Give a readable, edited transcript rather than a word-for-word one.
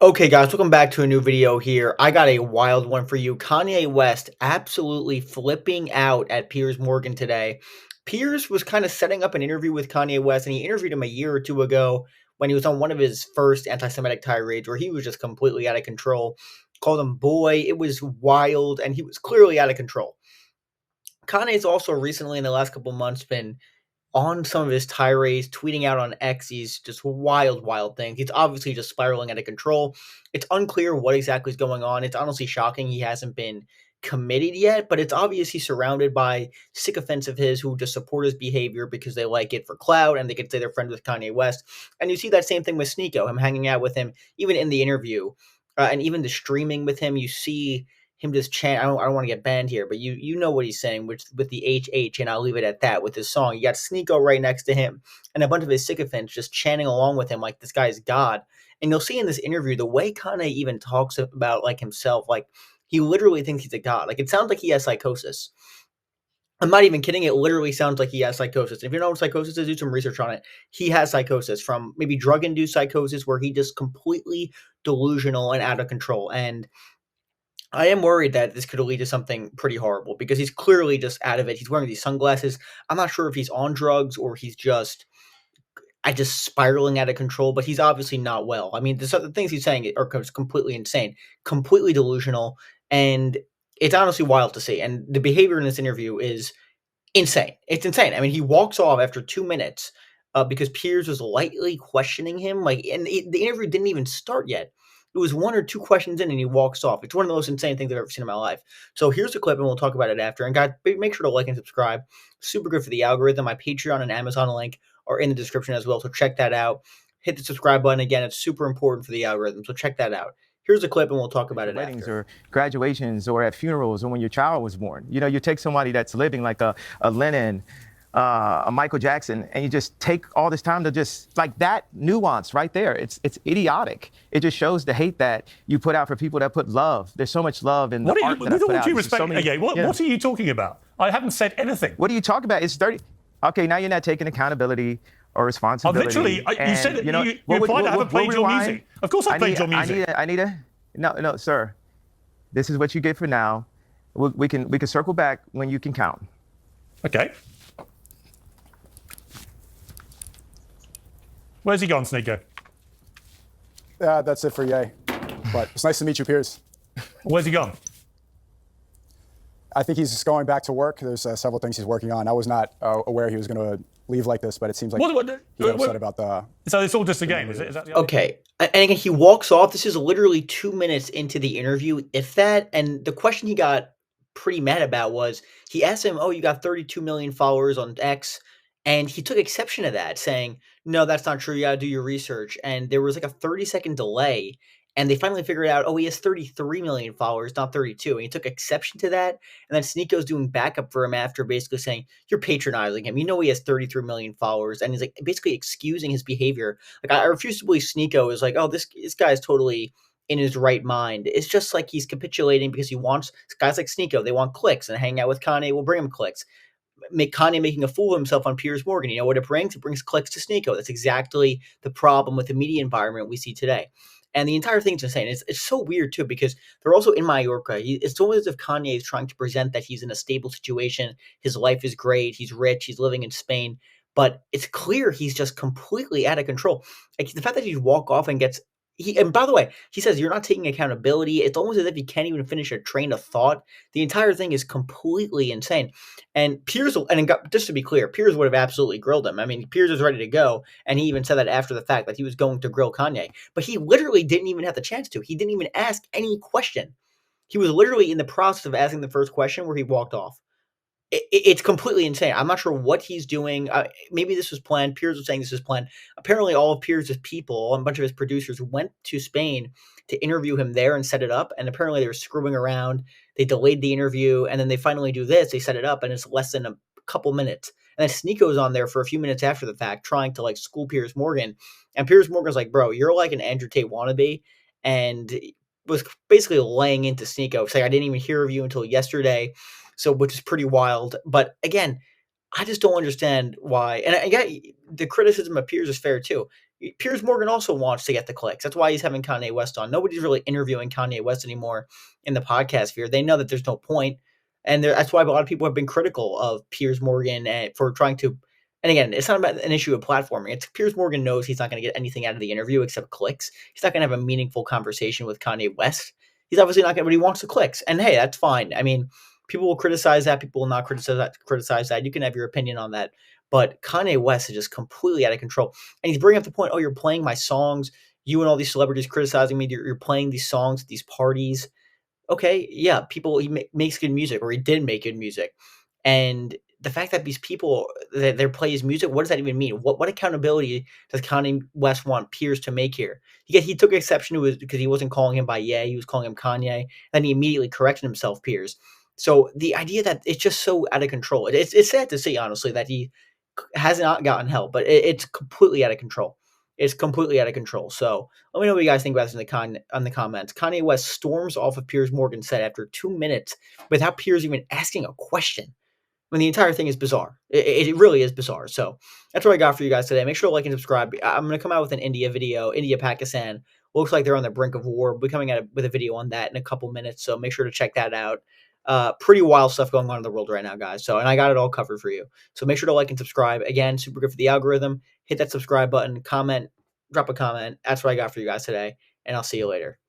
Okay, guys, welcome back to a new video here. I got a wild one for you. Kanye West absolutely flipping out at Piers Morgan today. Piers was kind of setting up an interview with Kanye West, and he interviewed him a year or two ago when he was on one of his first anti Semitic tirades where he was just completely out of control. Called him boy. It was wild, and he was clearly out of control. Kanye's also recently, in the last couple months, been on some of his tirades, tweeting out on X these just wild, wild things. He's obviously just spiraling out of control. It's unclear what exactly is going on. It's honestly shocking he hasn't been committed yet, but it's obvious he's surrounded by sycophants of his who just support his behavior because they like it for clout and they can say they're friends with Kanye West. And you see that same thing with Sneeko, him hanging out with him, even in the interview, and even the streaming with him. You see him just chant. I don't want to get banned here, but you know what he's saying, which with the HH, and I'll leave it at that with his song. You got Sneeko right next to him, and a bunch of his sycophants just chanting along with him like this guy's God. And you'll see in this interview the way Kanye even talks about like himself, like he literally thinks he's a god. Like it sounds like he has psychosis. I'm not even kidding. It literally sounds like he has psychosis. If you know what psychosis is, do some research on it. He has psychosis from maybe drug-induced psychosis where he just completely delusional and out of control. And I am worried that this could lead to something pretty horrible because he's clearly just out of it. He's wearing these sunglasses. I'm not sure if he's on drugs or he's just spiraling out of control, but he's obviously not well. I mean, the things he's saying are completely insane, completely delusional, and it's honestly wild to see. And the behavior in this interview is insane. It's insane. I mean, he walks off after 2 minutes, because Piers was lightly questioning him, like, and the interview didn't even start yet. It was 1 or 2 questions in, and he walks off. It's one of the most insane things I've ever seen in my life. So here's the clip, and we'll talk about it after. And guys, make sure to like and subscribe. Super good for the algorithm. My Patreon and Amazon link are in the description as well, so check that out. Hit the subscribe button again. It's super important for the algorithm, so check that out. Here's a clip, and we'll talk about it weddings after. or graduations or at funerals or when your child was born. You know, you take somebody that's living like a Lennon, a Michael Jackson, and you just take all this time to just like that nuance right there. It's idiotic. It just shows the hate that you put out for people that put love. There's so much love in the art that I put out. With all due respect, what are you talking about? I haven't said anything. What are you talking about? It's 30. Okay, now you're not taking accountability or responsibility. Literally, you said that you implied I haven't played your music. Of course I played your music. No, sir. This is what you get for now. We can circle back when you can count. Okay. Where's he gone, Sneeko? That's it for Ye. But it's nice to meet you, Piers. Where's he gone? I think he's just going back to work. There's several things he's working on. I was not aware he was going to leave like this, but it seems like he got upset about the... So it's all just a game, is that the Okay. And again, he walks off. This is literally 2 minutes into the interview, if that. And the question he got pretty mad about was, he asked him, oh, you got 32 million followers on X. And he took exception to that, saying, no, that's not true. You got to do your research. And there was like a 30-second delay. And they finally figured out, oh, he has 33 million followers, not 32. And he took exception to that. And then Sneeko's doing backup for him after basically saying, you're patronizing him. You know he has 33 million followers. And he's like basically excusing his behavior. Like, I refuse to believe Sneeko is like, oh, this guy is totally in his right mind. It's just like he's capitulating because he wants guys like Sneeko. They want clicks, and hang out with Kanye will bring him clicks. Kanye making a fool of himself on Piers Morgan. You know what it brings? It brings clicks to Sneeko. That's exactly the problem with the media environment we see today. And the entire thing's insane. It's so weird, too, because they're also in Mallorca. It's almost as if Kanye is trying to present that he's in a stable situation. His life is great. He's rich. He's living in Spain. But it's clear he's just completely out of control. Like, the fact that he walk off and gets... And by the way, he says you're not taking accountability. It's almost as if he can't even finish a train of thought. The entire thing is completely insane. And Piers, just to be clear, Piers would have absolutely grilled him. I mean, Piers was ready to go, and he even said that after the fact that he was going to grill Kanye. But he literally didn't even have the chance to. He didn't even ask any question. He was literally in the process of asking the first question where he walked off. It's completely insane. I'm not sure what he's doing. Maybe this was planned. Piers was saying this was planned. Apparently, all of Piers' people, a bunch of his producers, went to Spain to interview him there and set it up. And apparently, they were screwing around. They delayed the interview, and then they finally do this. They set it up, and it's less than a couple minutes. And then Sneeko's on there for a few minutes after the fact, trying to like school Piers Morgan. And Piers Morgan's like, "Bro, you're like an Andrew Tate wannabe," and was basically laying into Sneeko, saying, "I didn't even hear of you until yesterday." So, which is pretty wild. But again, I just don't understand why. And I get the criticism of Piers is fair too. Piers Morgan also wants to get the clicks. That's why he's having Kanye West on. Nobody's really interviewing Kanye West anymore in the podcast sphere. They know that there's no point, and that's why a lot of people have been critical of Piers Morgan for trying to. And again, it's not about an issue of platforming. It's Piers Morgan knows he's not going to get anything out of the interview except clicks. He's not going to have a meaningful conversation with Kanye West. He's obviously not going to, but he wants the clicks. And hey, that's fine. I mean, people will criticize that. People will not criticize that. You can have your opinion on that. But Kanye West is just completely out of control. And he's bringing up the point, oh, you're playing my songs. You and all these celebrities criticizing me. You're playing these songs at these parties. Okay, yeah, he makes good music, or he did make good music. And the fact that these people that they play his music, what does that even mean? What accountability does Kanye West want Piers to make here? He took exception to it because he wasn't calling him by Ye, he was calling him Kanye. Then he immediately corrected himself, Piers. So the idea that it's just so out of control. It's sad to see, honestly, that he has not gotten help, but it's completely out of control. It's completely out of control. So let me know what you guys think about this in the comments. Kanye West storms off of Piers Morgan's set after 2 minutes without Piers even asking a question. I mean, the entire thing is bizarre. It really is bizarre. So that's what I got for you guys today. Make sure to like and subscribe. I'm going to come out with an India video, India-Pakistan. Looks like they're on the brink of war. We'll be coming out with a video on that in a couple minutes. So make sure to check that out. Pretty wild stuff going on in the world right now, guys. And I got it all covered for you. So make sure to like and subscribe. Again, super good for the algorithm. Hit that subscribe button, comment, drop a comment. That's what I got for you guys today. And I'll see you later.